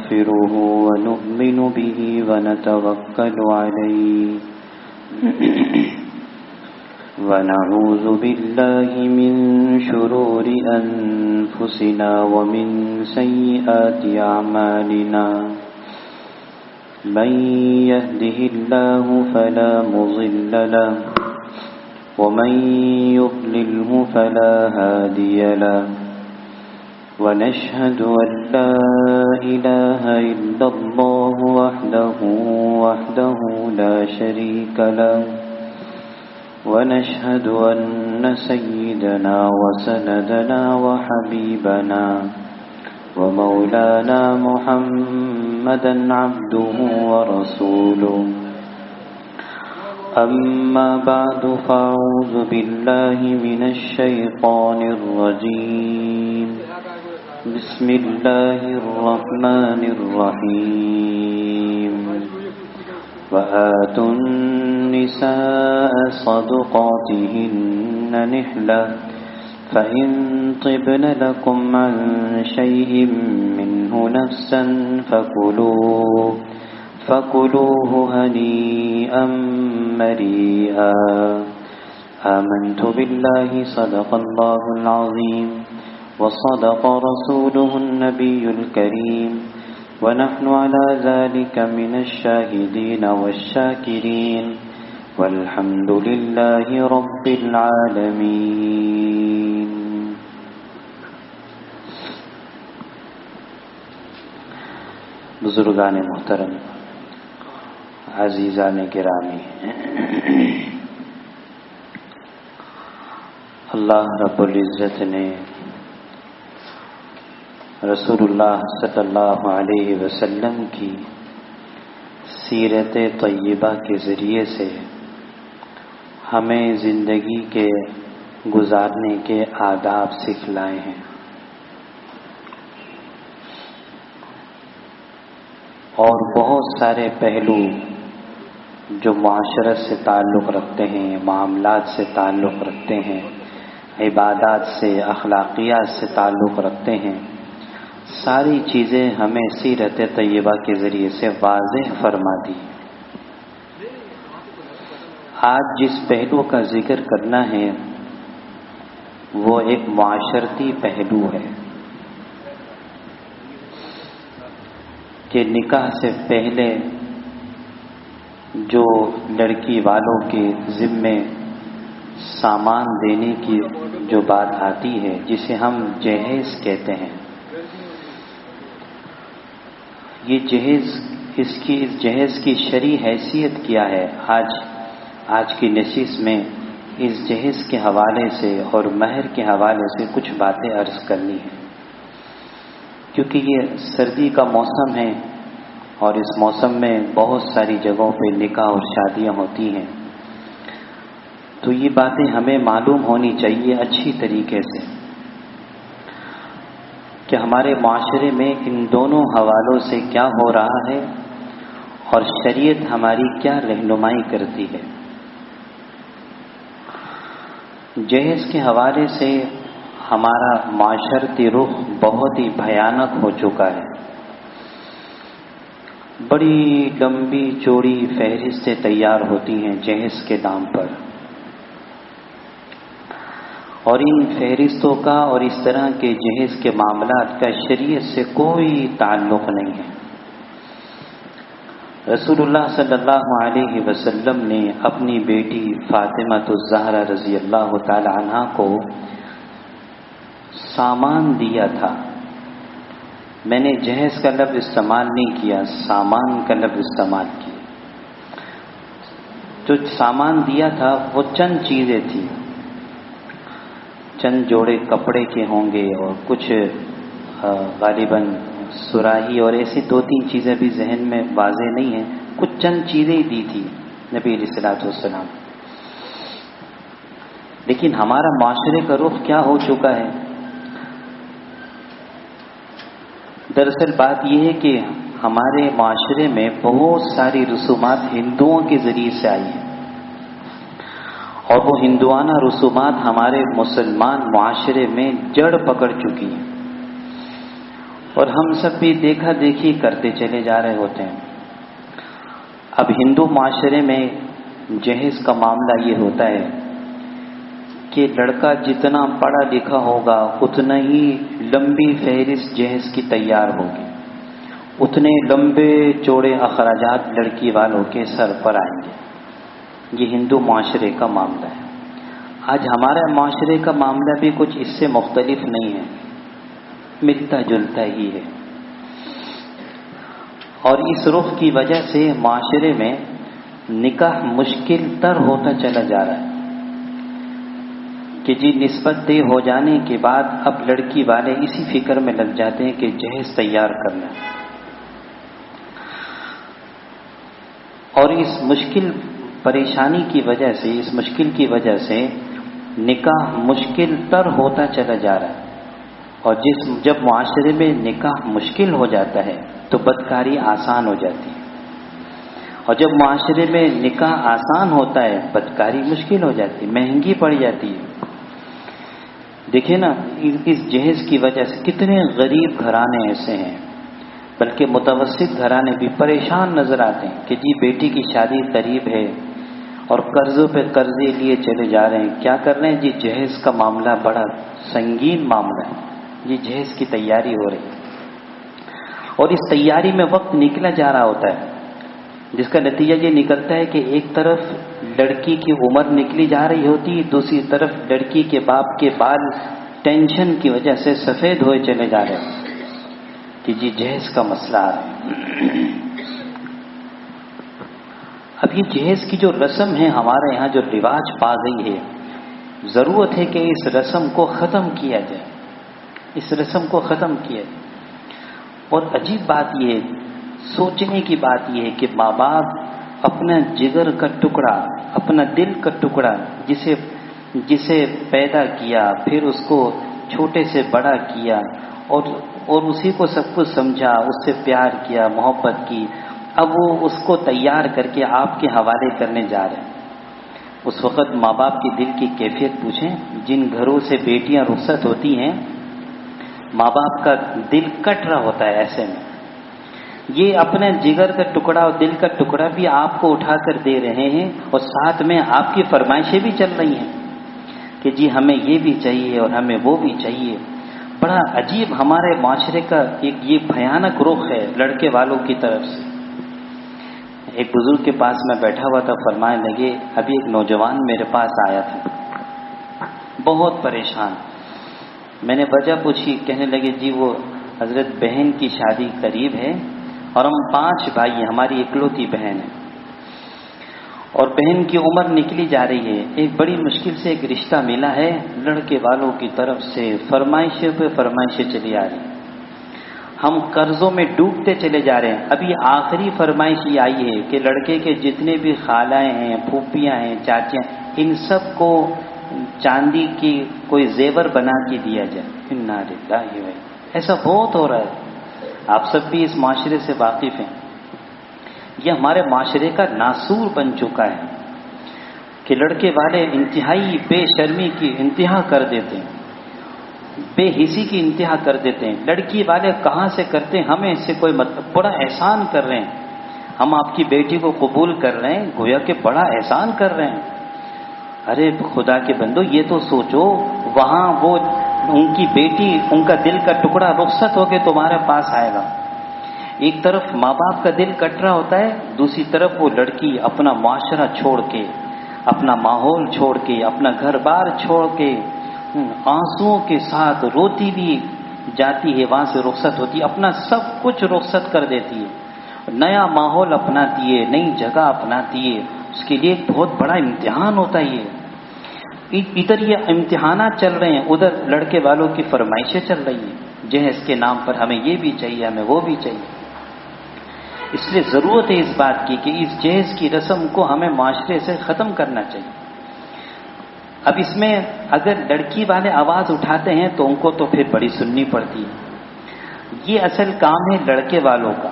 ونستغفره ونؤمن به ونتوكل عليه ونعوذ بالله من شرور أنفسنا ومن سيئات أعمالنا من يهده الله فلا مضل له ومن يضلله فلا هادي له ونشهد أن لا إله إلا الله وحده لا شريك له ونشهد أن سيدنا وسندنا وحبيبنا ومولانا محمدا عبده ورسوله أما بعد فأعوذ بالله من الشيطان الرجيم بسم الله الرحمن الرحيم وآتوا النساء صدقاتهن نحلة فإن طبن لكم عن شيء منه نفسا فكلوه هنيئا مريئا آمنت بالله صدق الله العظيم وصدق رسوله النبي الكريم ونحن على ذلك من الشاهدين والشاكرين والحمد لله رب العالمين. بزرگان محترم، عزیزان گرامی، اللہ رب العزت نے رسول اللہ صلی اللہ علیہ وسلم کی سیرت طیبہ کے ذریعے سے ہمیں زندگی کے گزارنے کے آداب سکھلائے ہیں، اور بہت سارے پہلو جو معاشرت سے تعلق رکھتے ہیں، معاملات سے تعلق رکھتے ہیں، عبادات سے، اخلاقیات سے تعلق رکھتے ہیں، ساری چیزیں ہمیں سیرت طیبہ کے ذریعے سے واضح فرما دی۔ آج جس پہلو کا ذکر کرنا ہے وہ ایک معاشرتی پہلو ہے کہ نکاح سے پہلے جو لڑکی والوں کے ذمے سامان دینے کی جو بات آتی ہے، جسے ہم جہیز کہتے ہیں، یہ جہیز، اس جہیز کی شرعی حیثیت کیا ہے؟ آج کی نشست میں اس جہیز کے حوالے سے اور مہر کے حوالے سے کچھ باتیں عرض کرنی ہیں، کیونکہ یہ سردی کا موسم ہے اور اس موسم میں بہت ساری جگہوں پہ نکاح اور شادیاں ہوتی ہیں، تو یہ باتیں ہمیں معلوم ہونی چاہیے اچھی طریقے سے کہ ہمارے معاشرے میں ان دونوں حوالوں سے کیا ہو رہا ہے اور شریعت ہماری کیا رہنمائی کرتی ہے۔ جہیز کے حوالے سے ہمارا معاشرتی رخ بہت ہی بھیانک ہو چکا ہے۔ بڑی لمبی چوڑی فہرستیں تیار ہوتی ہیں جہیز کے نام پر، اور ان فہرستوں کا اور اس طرح کے جہیز کے معاملات کا شریعت سے کوئی تعلق نہیں ہے۔ رسول اللہ صلی اللہ علیہ وسلم نے اپنی بیٹی فاطمہ الزہرا رضی اللہ تعالی عنہا کو سامان دیا تھا۔ میں نے جہیز کا لفظ استعمال نہیں کیا، سامان کا لفظ استعمال کیا۔ جو سامان دیا تھا وہ چند چیزیں تھیں، چند جوڑے کپڑے کے ہوں گے اور کچھ غالباً سراہی اور ایسی دو تین چیزیں بھی ذہن میں واضح نہیں ہیں، کچھ چند چیزیں ہی دی تھی نبی علیہ الصلوۃ والسلام۔ لیکن ہمارا معاشرے کا رخ کیا ہو چکا ہے؟ دراصل بات یہ ہے کہ ہمارے معاشرے میں بہت ساری رسومات ہندوؤں کے ذریعے سے آئی ہیں، اور وہ ہندوانہ رسومات ہمارے مسلمان معاشرے میں جڑ پکڑ چکی ہیں، اور ہم سب بھی دیکھا دیکھی کرتے چلے جا رہے ہوتے ہیں۔ اب ہندو معاشرے میں جہیز کا معاملہ یہ ہوتا ہے کہ لڑکا جتنا پڑھا لکھا ہوگا اتنا ہی لمبی فہرست جہیز کی تیار ہوگی، اتنے لمبے چوڑے اخراجات لڑکی والوں کے سر پر آئیں گے۔ یہ ہندو معاشرے کا معاملہ ہے۔ آج ہمارے معاشرے کا معاملہ بھی کچھ اس سے مختلف نہیں ہے، ملتا جلتا ہی ہے۔ اور اس رخ کی وجہ سے معاشرے میں نکاح مشکل تر ہوتا چلا جا رہا ہے کہ جی نسبت طے ہو جانے کے بعد اب لڑکی والے اسی فکر میں لگ جاتے ہیں کہ جہیز تیار کرنا، اور اس مشکل پریشانی کی وجہ سے، اس مشکل کی وجہ سے نکاح مشکل تر ہوتا چلا جا رہا ہے۔ اور جب معاشرے میں نکاح مشکل ہو جاتا ہے تو بدکاری آسان ہو جاتی ہے، اور جب معاشرے میں نکاح آسان ہوتا ہے بدکاری مشکل ہو جاتی ہے، مہنگی پڑ جاتی ہے۔ دیکھیں نا، اس جہیز کی وجہ سے کتنے غریب گھرانے ایسے ہیں، بلکہ متوسط گھرانے بھی پریشان نظر آتے ہیں کہ جی بیٹی کی شادی قریب ہے اور قرضوں پہ قرضے لیے چلے جا رہے ہیں۔ کیا کر رہے ہیں جی؟ جہیز کا معاملہ بڑا سنگین معاملہ ہے، یہ جہیز کی تیاری ہو رہی ہے، اور اس تیاری میں وقت نکلا جا رہا ہوتا ہے، جس کا نتیجہ یہ نکلتا ہے کہ ایک طرف لڑکی کی عمر نکلی جا رہی ہوتی ہے، دوسری طرف لڑکی کے باپ کے بال ٹینشن کی وجہ سے سفید ہوئے چلے جا رہے ہیں کہ جی جہیز کا مسئلہ آ رہا ہے۔ اب یہ جہیز کی جو رسم ہے ہمارے یہاں جو رواج پا گئی ہے، ضرورت ہے کہ اس رسم کو ختم کیا جائے، اس رسم کو ختم کیا جائے۔ اور عجیب بات یہ ہے، سوچنے کی بات یہ ہے کہ ماں باپ اپنا جگر کا ٹکڑا، اپنا دل کا ٹکڑا، جسے پیدا کیا، پھر اس کو چھوٹے سے بڑا کیا، اور اسی کو سب کچھ سمجھا، اس سے پیار کیا، محبت کی، اب وہ اس کو تیار کر کے آپ کے حوالے کرنے جا رہے ہیں۔ اس وقت ماں باپ کی دل کی کیفیت پوچھیں۔ جن گھروں سے بیٹیاں رخصت ہوتی ہیں، ماں باپ کا دل کٹ رہا ہوتا ہے ایسے میں۔ یہ اپنے جگر کا ٹکڑا اور دل کا ٹکڑا بھی آپ کو اٹھا کر دے رہے ہیں، اور ساتھ میں آپ کی فرمائشیں بھی چل رہی ہیں کہ جی ہمیں یہ بھی چاہیے اور ہمیں وہ بھی چاہیے۔ بڑا عجیب ہمارے معاشرے کا ایک یہ بھیانک رخ ہے لڑکے والوں کی طرف سے۔ ایک بزرگ کے پاس میں بیٹھا ہوا تھا، فرمانے لگے، ابھی ایک نوجوان میرے پاس آیا تھا بہت پریشان۔ میں نے وجہ پوچھی، کہنے لگے جی وہ حضرت بہن کی شادی قریب ہے اور ہم 5 بھائی ہیں، ہماری اکلوتی بہن ہے، اور بہن کی عمر نکلی جا رہی ہے، ایک بڑی مشکل سے ایک رشتہ ملا ہے، لڑکے والوں کی طرف سے فرمائشیں پہ فرمائشیں چلی آ رہی ہیں، ہم قرضوں میں ڈوبتے چلے جا رہے ہیں۔ ابھی آخری فرمائش یہ آئی ہے کہ لڑکے کے جتنے بھی خالائیں ہیں، پھوپھیاں ہیں، چاچیاں، ان سب کو چاندی کی کوئی زیور بنا کے دیا جائے۔ انا للہ و انا، ایسا بہت ہو رہا ہے، آپ سب بھی اس معاشرے سے واقف ہیں۔ یہ ہمارے معاشرے کا ناسور بن چکا ہے کہ لڑکے والے انتہائی بے شرمی کی انتہا کر دیتے ہیں، بے حسی کی انتہا کر دیتے ہیں۔ لڑکی والے کہاں سے کرتے ہیں، ہمیں اس سے کوئی مطلب، بڑا احسان کر رہے ہیں، ہم آپ کی بیٹی کو قبول کر رہے ہیں، گویا کہ بڑا احسان کر رہے ہیں۔ ارے خدا کے بندو، یہ تو سوچو، وہاں وہ ان کی بیٹی، ان کا دل کا ٹکڑا رخصت ہو کے تمہارے پاس آئے گا۔ ایک طرف ماں باپ کا دل کٹ رہا ہوتا ہے، دوسری طرف وہ لڑکی اپنا معاشرہ چھوڑ کے، اپنا ماحول چھوڑ کے، اپنا گھر بار چھوڑ کے، آنسوؤں کے ساتھ روتی بھی جاتی ہے، وہاں سے رخصت ہوتی ہے، اپنا سب کچھ رخصت کر دیتی ہے، نیا ماحول اپناتی ہے، نئی جگہ اپناتی ہے۔ اس کے لیے ایک بہت بڑا امتحان ہوتا ہے۔ ادھر یہ امتحانات چل رہے ہیں، ادھر لڑکے والوں کی فرمائشیں چل رہی ہیں، جہیز کے نام پر ہمیں یہ بھی چاہیے، ہمیں وہ بھی چاہیے۔ اس لیے ضرورت ہے اس بات کی کہ اس جہیز کی رسم کو ہمیں معاشرے سے ختم کرنا چاہیے۔ اب اس میں اگر لڑکی والے آواز اٹھاتے ہیں تو ان کو تو پھر بڑی سننی پڑتی ہے۔ یہ اصل کام ہے لڑکے والوں کا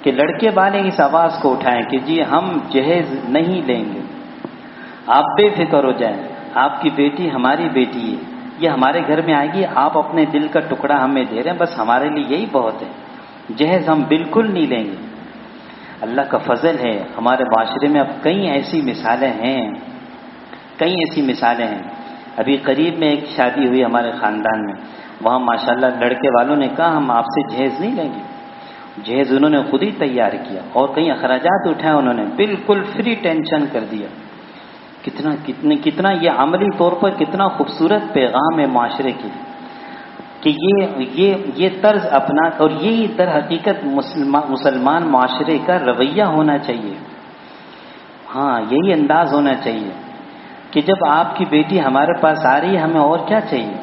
کہ لڑکے والے اس آواز کو اٹھائیں کہ جی ہم جہیز نہیں لیں گے، آپ بے فکر ہو جائیں، آپ کی بیٹی ہماری بیٹی ہے۔ یہ ہمارے گھر میں آئے گی، آپ اپنے دل کا ٹکڑا ہمیں دے رہے ہیں، بس ہمارے لیے یہی بہت ہے، جہیز ہم بالکل نہیں لیں گے۔ اللہ کا فضل ہے، ہمارے معاشرے میں اب کئی ایسی مثالیں ہیں، کئی ایسی مثالیں ہیں۔ ابھی قریب میں ایک شادی ہوئی ہمارے خاندان میں، وہاں ماشاءاللہ لڑکے والوں نے کہا ہم آپ سے جہیز نہیں لیں گے، جہیز انہوں نے خود ہی تیار کیا اور کئی اخراجات اٹھائے، انہوں نے بالکل فری ٹینشن کر دیا۔ کتنا یہ عملی طور پر کتنا خوبصورت پیغام ہے معاشرے کے کہ یہ طرز اپنا، اور یہی در حقیقت مسلمان معاشرے کا رویہ ہونا چاہیے۔ ہاں، یہی انداز ہونا چاہیے کہ جب آپ کی بیٹی ہمارے پاس آ رہی ہے ہمیں اور کیا چاہیے۔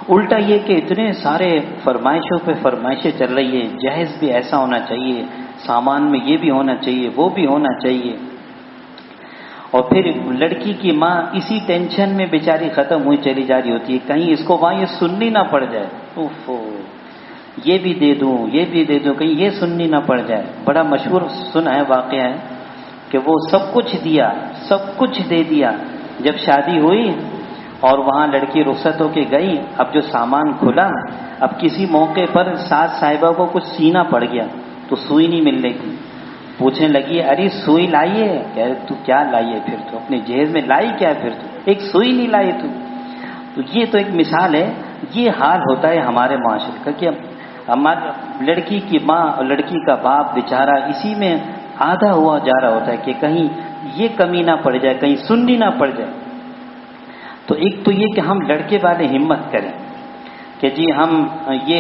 الٹا یہ کہ اتنے سارے فرمائشوں پہ فرمائشیں چل رہی ہے، جہیز بھی ایسا ہونا چاہیے، سامان میں یہ بھی ہونا چاہیے، وہ بھی ہونا چاہیے، اور پھر لڑکی کی ماں اسی ٹینشن میں بیچاری ختم ہوئی چلی جا رہی ہوتی ہے، کہیں اس کو وہاں یہ سننی نہ پڑ جائے، اوفو یہ بھی دے دوں یہ بھی دے دوں، کہیں یہ سننی نہ پڑ جائے۔ بڑا مشہور سنا ہے واقعہ ہے کہ وہ سب کچھ دیا، سب کچھ دے دیا، جب شادی ہوئی اور وہاں لڑکی رخصت ہو کے گئی، اب جو سامان کھلا، اب کسی موقع پر ساس صاحبہ کو کچھ سینا پڑ گیا تو سوئی نہیں مل رہی تھی، پوچھنے لگی ارے سوئی لائیے، کہہ رہے تو کیا لائیے پھر، تو اپنے جہیز میں لائی کیا پھر، تو ایک سوئی نہیں لائی تو یہ تو ایک مثال ہے۔ یہ حال ہوتا ہے ہمارے معاشرے کا کہ ہماری لڑکی کی ماں اور لڑکی کا باپ بیچارہ اسی میں آدھا ہوا جا رہا ہوتا ہے کہ کہیں یہ کمی نہ پڑ جائے، کہیں سننی نہ پڑ جائے۔ تو ایک تو یہ کہ ہم لڑکے والے ہمت کریں کہ جی ہم یہ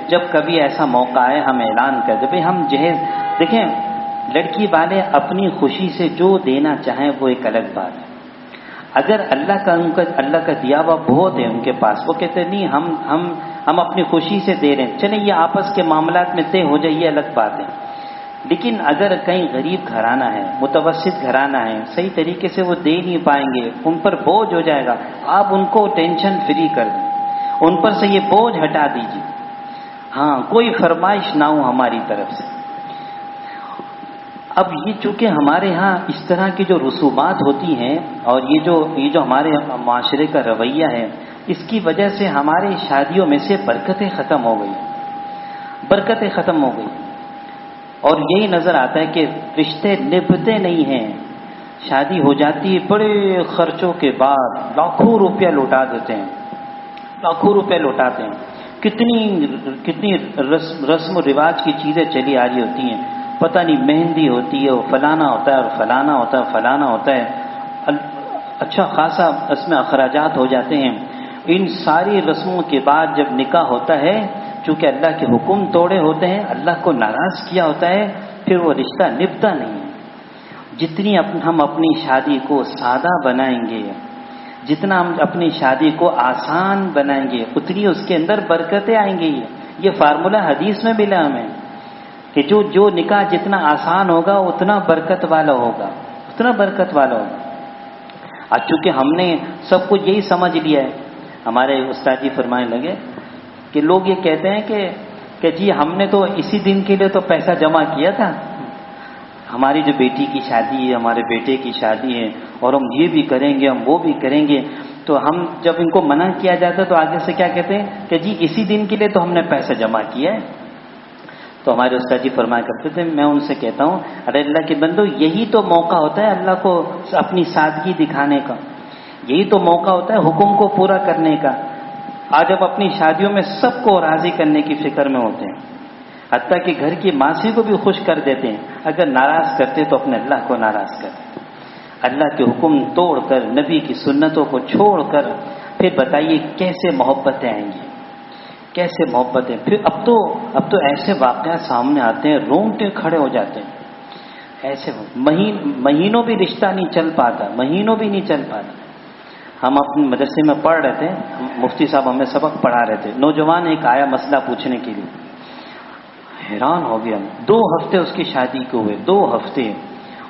جب کبھی ایسا موقع آئے ہم اعلان کر دیں بھئی ہم جہیز، دیکھیں لڑکی والے اپنی خوشی سے جو دینا چاہیں وہ ایک الگ بات ہے، اگر اللہ کا دیا ہوا بہت ہے ان کے پاس، وہ کہتے ہیں نہیں ہم اپنی خوشی سے دے رہے ہیں، چلیں یہ آپس کے معاملات میں طے ہو جائے، یہ الگ بات ہے۔ لیکن اگر کہیں غریب گھرانہ ہے، متوسط گھرانہ ہے، صحیح طریقے سے وہ دے نہیں پائیں گے، ان پر بوجھ ہو جائے گا، آپ ان کو ٹینشن فری کر دیں، ان پر سے یہ بوجھ ہٹا دیجیے، ہاں کوئی فرمائش نہ ہو ہماری طرف سے۔ اب یہ چونکہ ہمارے ہاں اس طرح کی جو رسومات ہوتی ہیں اور یہ جو ہمارے معاشرے کا رویہ ہے، اس کی وجہ سے ہماری شادیوں میں سے برکتیں ختم ہو گئی، برکتیں ختم ہو گئی، اور یہی نظر آتا ہے کہ رشتے نبھتے نہیں ہیں، شادی ہو جاتی ہے بڑے خرچوں کے بعد لاکھوں روپیہ لوٹا دیتے ہیں، لاکھوں روپے لوٹاتے ہیں، کتنی رسم و رواج کی چیزیں چلی آ رہی ہوتی ہیں، پتہ نہیں مہندی ہوتی ہے، فلانا ہوتا ہے اور فلانا ہوتا ہے، فلانا ہوتا ہے، اچھا خاصا اس میں اخراجات ہو جاتے ہیں۔ ان ساری رسموں کے بعد جب نکاح ہوتا ہے، چونکہ اللہ کے حکم توڑے ہوتے ہیں، اللہ کو ناراض کیا ہوتا ہے، پھر وہ رشتہ نبھتا نہیں ہے۔ جتنی ہم اپنی شادی کو سادہ بنائیں گے، جتنا ہم اپنی شادی کو آسان بنائیں گے، اتنی اس کے اندر برکتیں آئیں گی۔ یہ فارمولہ حدیث میں ملا ہمیں کہ جو نکاح جتنا آسان ہوگا اتنا برکت والا ہوگا، اتنا برکت والا ہوگا۔ آج چونکہ ہم نے سب کچھ یہی سمجھ لیا ہے، ہمارے استاد جی فرمانے لگے کہ لوگ یہ کہتے ہیں کہ جی ہم نے تو اسی دن کے لیے تو پیسہ جمع کیا تھا، ہماری جو بیٹی کی شادی ہے، ہمارے بیٹے کی شادی ہے، اور ہم یہ بھی کریں گے، ہم وہ بھی کریں گے، تو ہم جب ان کو منع کیا جاتا ہے تو آگے سے کیا کہتے ہیں کہ جی اسی دن کے لیے تو ہم نے پیسہ جمع کیا ہے۔ تو ہمارے استاد جی فرمایا کرتے تھے، میں ان سے کہتا ہوں ارے اللہ کے بندو، یہی تو موقع ہوتا ہے اللہ کو اپنی سادگی دکھانے کا، یہی تو موقع ہوتا ہے حکم کو پورا کرنے کا۔ آج اب اپنی شادیوں میں سب کو راضی کرنے کی فکر میں ہوتے ہیں، حتیٰ کہ گھر کی ماسی کو بھی خوش کر دیتے ہیں، اگر ناراض کرتے تو اپنے اللہ کو ناراض کرتے، اللہ کے حکم توڑ کر، نبی کی سنتوں کو چھوڑ کر، پھر بتائیے کیسے محبتیں آئیں گی، کیسے محبتیں۔ پھر اب تو ایسے واقعات سامنے آتے ہیں، رونگٹے کھڑے ہو جاتے ہیں، ایسے مہینوں بھی رشتہ نہیں چل پاتا، مہینوں بھی نہیں چل پاتا۔ ہم اپنے مدرسے میں پڑھ رہے تھے، مفتی صاحب ہمیں سبق پڑھا رہے تھے، نوجوان ایک آیا مسئلہ پوچھنے کے لیے، حیران ہو گیا، 2 ہفتے اس کی شادی کو ہوئے، 2 ہفتے،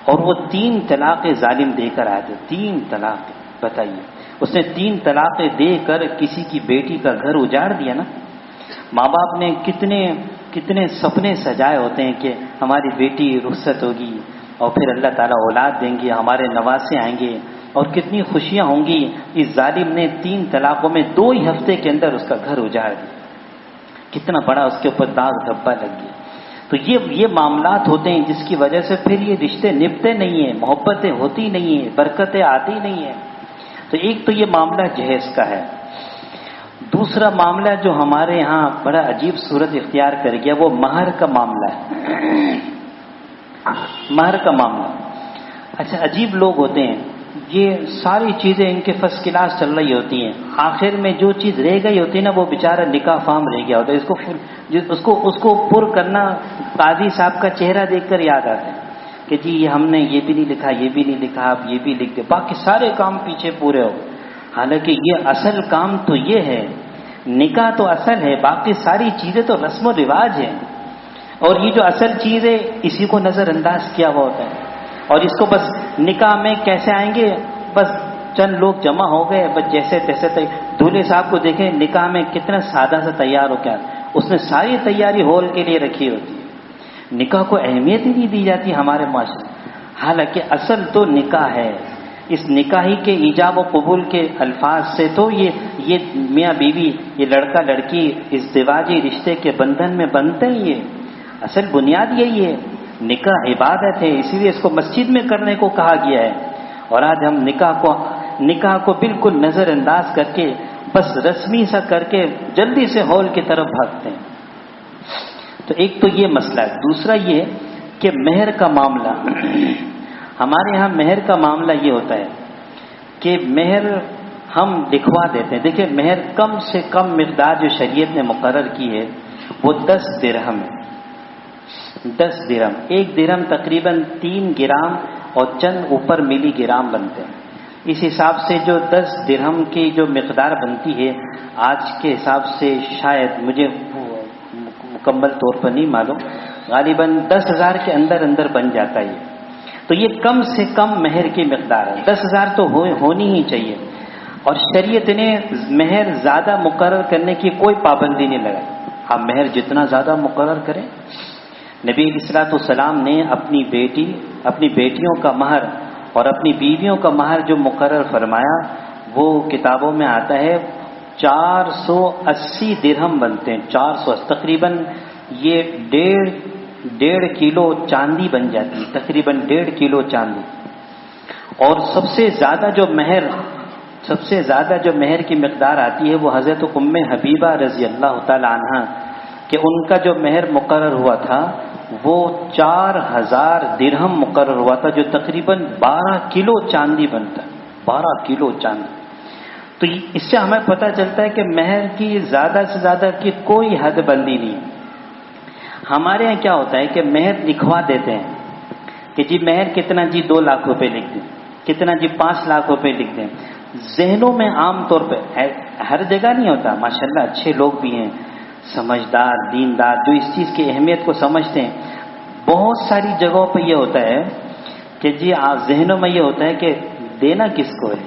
اور وہ 3 طلاقیں ظالم دے کر آئے تھے، 3 طلاق، بتائیے اس نے 3 طلاقیں دے کر کسی کی بیٹی کا گھر اجاڑ دیا نا۔ ماں باپ نے کتنے سپنے سجائے ہوتے ہیں کہ ہماری بیٹی رخصت ہوگی اور پھر اللہ تعالیٰ اولاد دیں گے، ہمارے نواسے آئیں گے، اور کتنی خوشیاں ہوں گی. اس ظالم نے 3 طلاقوں میں 2 ہی ہفتے کے اندر اس کا گھر اجاڑ دیا. کتنا بڑا اس کے اوپر داغ دھبا لگ گیا. تو یہ معاملات ہوتے ہیں جس کی وجہ سے پھر یہ رشتے نبھتے نہیں ہیں, محبتیں ہوتی نہیں ہیں, برکتیں آتی نہیں ہیں. تو ایک تو یہ معاملہ جہیز کا ہے. دوسرا معاملہ جو ہمارے ہاں بڑا عجیب صورت اختیار کر گیا وہ مہر کا معاملہ ہے. مہر کا معاملہ اچھا, عجیب لوگ ہوتے ہیں, یہ ساری چیزیں ان کے فرسٹ کلاس چل رہی ہوتی ہیں, آخر میں جو چیز رہ گئی ہوتی ہے نا وہ بیچارہ نکاح فارم رہ گیا ہوتا ہے. اس کو پر کرنا قاضی صاحب کا چہرہ دیکھ کر یاد آتا ہے کہ جی ہم نے یہ بھی نہیں لکھا, یہ بھی نہیں لکھا, آپ یہ بھی لکھ دیں, باقی سارے کام پیچھے پورے ہو. حالانکہ یہ اصل کام تو یہ ہے, نکاح تو اصل ہے, باقی ساری چیزیں تو رسم و رواج ہیں. اور یہ جو اصل چیز ہے اسی کو نظر انداز کیا ہوا ہوتا ہے. اور اس کو بس نکاح میں کیسے آئیں گے, بس چند لوگ جمع ہو گئے, بس جیسے تیسے. دولہے صاحب کو دیکھیں نکاح میں کتنا سادہ سا تیار ہو کیا, اس نے ساری تیاری ہال کے لیے رکھی ہوتی ہے. نکاح کو اہمیت ہی نہیں دی جاتی ہمارے معاشرے. حالانکہ اصل تو نکاح ہے. اس نکاحی کے ایجاب و قبول کے الفاظ سے تو یہ میاں بیوی, یہ لڑکا لڑکی ازدواجی رشتے کے بندھن میں بنتے ہیں. یہ اصل بنیاد یہی ہے. نکاح عبادت ہے, اسی لیے اس کو مسجد میں کرنے کو کہا گیا ہے. اور آج ہم نکاح کو بالکل نظر انداز کر کے بس رسمی سا کر کے جلدی سے ہال کی طرف بھاگتے ہیں. تو ایک تو یہ مسئلہ ہے. دوسرا یہ کہ مہر کا معاملہ, ہمارے ہاں مہر کا معاملہ یہ ہوتا ہے کہ مہر ہم لکھوا دیتے ہیں. دیکھیں مہر کم سے کم مقدار جو شریعت نے مقرر کی ہے وہ 10 درہم ہے. 10 درہم, 1 درہم تقریباً 3 گرام اور چند اوپر ملی گرام بنتے ہیں. اس حساب سے جو 10 درہم کی جو مقدار بنتی ہے آج کے حساب سے شاید مجھے مکمل طور پر نہیں معلوم, غالباً 10,000 کے اندر بن جاتا ہے. تو یہ کم سے کم مہر کی مقدار ہے. 10,000 تو ہونی ہی چاہیے. اور شریعت نے مہر زیادہ مقرر کرنے کی کوئی پابندی نہیں لگائی. آپ مہر جتنا زیادہ مقرر کریں. نبی علیہ الصلوۃ والسلام نے اپنی بیٹیوں کا مہر اور اپنی بیویوں کا مہر جو مقرر فرمایا وہ کتابوں میں آتا ہے 480 درہم بنتے ہیں. 480 تقریباً یہ 1.5 کلو چاندی بن جاتی ہے, تقریباً 1.5 کلو چاندی. اور سب سے زیادہ جو مہر کی مقدار آتی ہے وہ حضرت ام حبیبہ رضی اللہ تعالی عنہ کہ ان کا جو مہر مقرر ہوا تھا وہ 4,000 درہم مقرر ہوا تھا, جو تقریباً 12 کلو چاندی بنتا ہے. 12 کلو چاندی. تو اس سے ہمیں پتہ چلتا ہے کہ مہر کی زیادہ سے زیادہ کی کوئی حد بندی نہیں. ہمارے یہاں کیا ہوتا ہے کہ مہر لکھوا دیتے ہیں کہ جی مہر کتنا, جی 2 لاکھ روپے لکھ دیں, کتنا جی 5 لاکھ روپے لکھ دیں. ذہنوں میں عام طور پہ ہر جگہ نہیں ہوتا, ماشاءاللہ اچھے لوگ بھی ہیں, سمجھدار دیندار, جو اس چیز کی اہمیت کو سمجھتے ہیں. بہت ساری جگہوں پہ یہ ہوتا ہے کہ جی ذہنوں میں یہ ہوتا ہے کہ دینا کس کو ہے,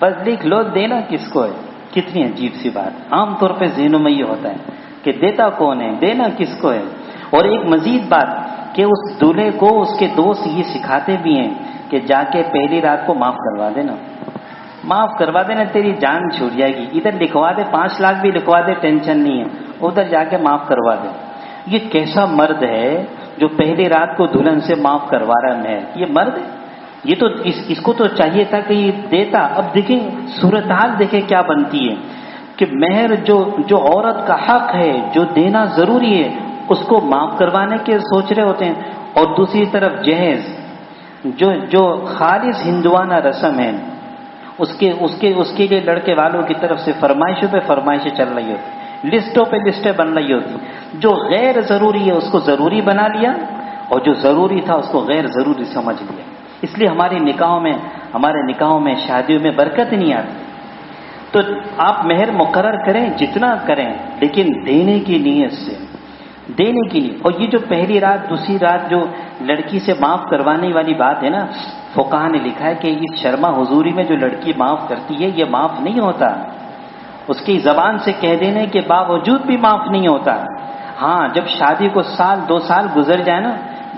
بس لکھ لو دینا کس کو ہے. کتنی عجیب سی بات. عام طور پہ ذہنوں میں یہ ہوتا ہے کہ دیتا کون ہے, دینا کس کو ہے. اور ایک مزید بات کہ اس دولہے کو اس کے دوست یہ سکھاتے بھی ہیں کہ جا کے پہلی رات کو معاف کروا دینا, معاف کروا دینا, تیری جان چھوٹ جائے گی. ادھر لکھوا دے, 5 لاکھ بھی لکھوا دے, ٹینشن نہیں ہے, ادھر جا کے معاف کروا دے. یہ کیسا مرد ہے جو پہلی رات کو دلہن سے معاف کروا رہا ہے؟ یہ مرد ہے؟ یہ تو اس کو تو چاہیے تھا کہ یہ دیتا. اب دیکھیں صورتحال دیکھیں کیا بنتی ہے کہ مہر جو عورت کا حق ہے, جو دینا ضروری ہے, اس کو معاف کروانے کے سوچ رہے ہوتے ہیں. اور دوسری طرف جہیز جو خالص ہندوانہ رسم ہے, اس کے لیے لڑکے والوں کی طرف سے فرمائشوں پہ فرمائشیں چل رہی ہوتی, لسٹوں پہ لسٹیں بن رہی ہوتی. جو غیر ضروری ہے اس کو ضروری بنا لیا, اور جو ضروری تھا اس کو غیر ضروری سمجھ لیا. اس لیے ہمارے نکاحوں میں شادیوں میں برکت نہیں آتی. تو آپ مہر مقرر کریں جتنا کریں, لیکن دینے کی نیت سے, دینے کی نیت. اور یہ جو پہلی رات دوسری رات جو لڑکی سے معاف کروانے والی بات ہے نا, فقہا نے لکھا ہے کہ اس شرما حضوری میں جو لڑکی معاف کرتی ہے یہ معاف نہیں ہوتا. اس کی زبان سے کہہ دینے کے باوجود بھی معاف نہیں ہوتا. ہاں جب شادی کو 1-2 سال گزر جائے نا,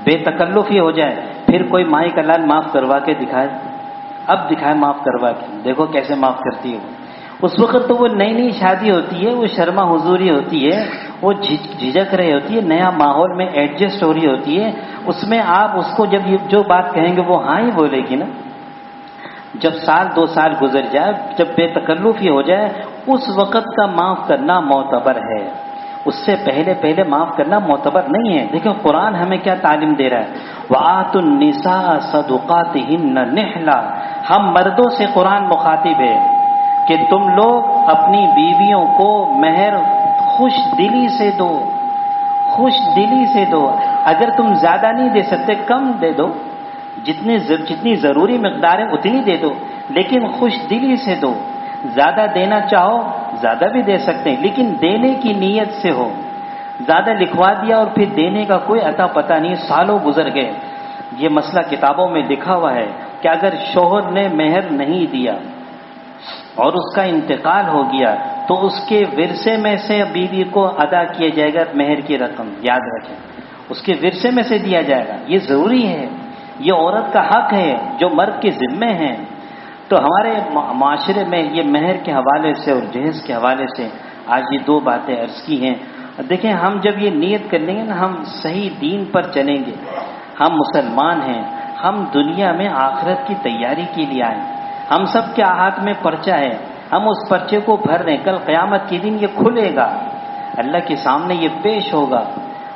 بے تکلف ہی ہو جائے, پھر کوئی مائی کا لال معاف کروا کے دکھائے, اب دکھائے معاف کروا کے، دیکھو کیسے معاف کرتی ہے وہ۔ اس وقت تو وہ نئی نئی شادی ہوتی ہے، وہ شرما حضوری ہوتی ہے، وہ جھجک رہی ہوتی ہے، نیا ماحول میں ایڈجسٹ ہو رہی ہوتی ہے، اس میں آپ اس کو جب جو بات کہیں گے وہ ہاں ہی بولے گی نا۔ جب سال 2 سال گزر جائے، جب بے تکلفی ہو جائے، اس وقت کا معاف کرنا معتبر ہے، اس سے پہلے معاف کرنا معتبر نہیں ہے۔ دیکھیں قرآن ہمیں کیا تعلیم دے رہا ہے، وَآتُوا النِّسَاءَ صَدُقَاتِهِنَّ نِحْلًا۔ ہم مردوں سے قرآن مخاطب ہے کہ تم لوگ اپنی بیویوں کو مہر خوش دلی سے دو، خوش دلی سے دو۔ اگر تم زیادہ نہیں دے سکتے کم دے دو، جتنی ضروری مقدار ہے اتنی دے دو، لیکن خوش دلی سے دو۔ زیادہ دینا چاہو زیادہ بھی دے سکتے ہیں، لیکن دینے کی نیت سے ہو۔ زیادہ لکھوا دیا اور پھر دینے کا کوئی عطا پتہ نہیں، سالوں گزر گئے۔ یہ مسئلہ کتابوں میں لکھا ہوا ہے کہ اگر شوہر نے مہر نہیں دیا اور اس کا انتقال ہو گیا تو اس کے ورثے میں سے بیوی کو ادا کیا جائے گا مہر کی رقم، یاد رکھیں، اس کے ورثے میں سے دیا جائے گا۔ یہ ضروری ہے، یہ عورت کا حق ہے جو مرد کے ذمے ہیں۔ تو ہمارے معاشرے میں یہ مہر کے حوالے سے اور جہیز کے حوالے سے آج یہ 2 باتیں عرض کی ہیں۔ دیکھیں ہم جب یہ نیت کر لیں گے نا، ہم صحیح دین پر چلیں گے، ہم مسلمان ہیں، ہم دنیا میں آخرت کی تیاری کے لیے آئے، ہم سب کے ہاتھ میں پرچہ ہے، ہم اس پرچے کو بھر رہے ہیں، کل قیامت کے دن یہ کھلے گا، اللہ کے سامنے یہ پیش ہوگا،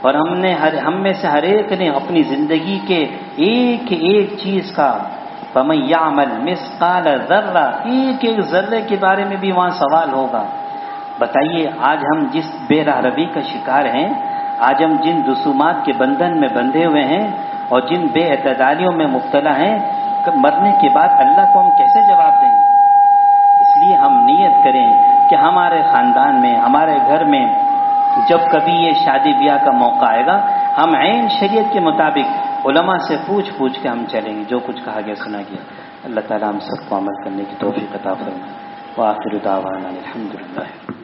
اور ہم میں سے ہر ایک نے اپنی زندگی کے ایک ایک چیز کا فَمَن يَعْمَلْ مِثْقَالَ ذَرَّةٍ، ایک ذرے کے بارے میں بھی وہاں سوال ہوگا۔ بتائیے آج ہم جس بے راہ روی کا شکار ہیں، آج ہم جن رسومات کے بندھن میں بندھے ہوئے ہیں اور جن بے اعتدالیوں میں مبتلا ہیں، مرنے کے بعد اللہ کو ہم کیسے جواب دیں گے؟ اس لیے ہم نیت کریں کہ ہمارے خاندان میں، ہمارے گھر میں جب کبھی یہ شادی بیاہ کا موقع آئے گا، ہم عین شریعت کے مطابق علماء سے پوچھ کے ہم چلیں گے، جو کچھ کہا گیا سنا گیا۔ اللہ تعالیٰ ہم سب کو عمل کرنے کی توفیق عطا فرمائے۔ وآخر دعوانا الحمدللہ۔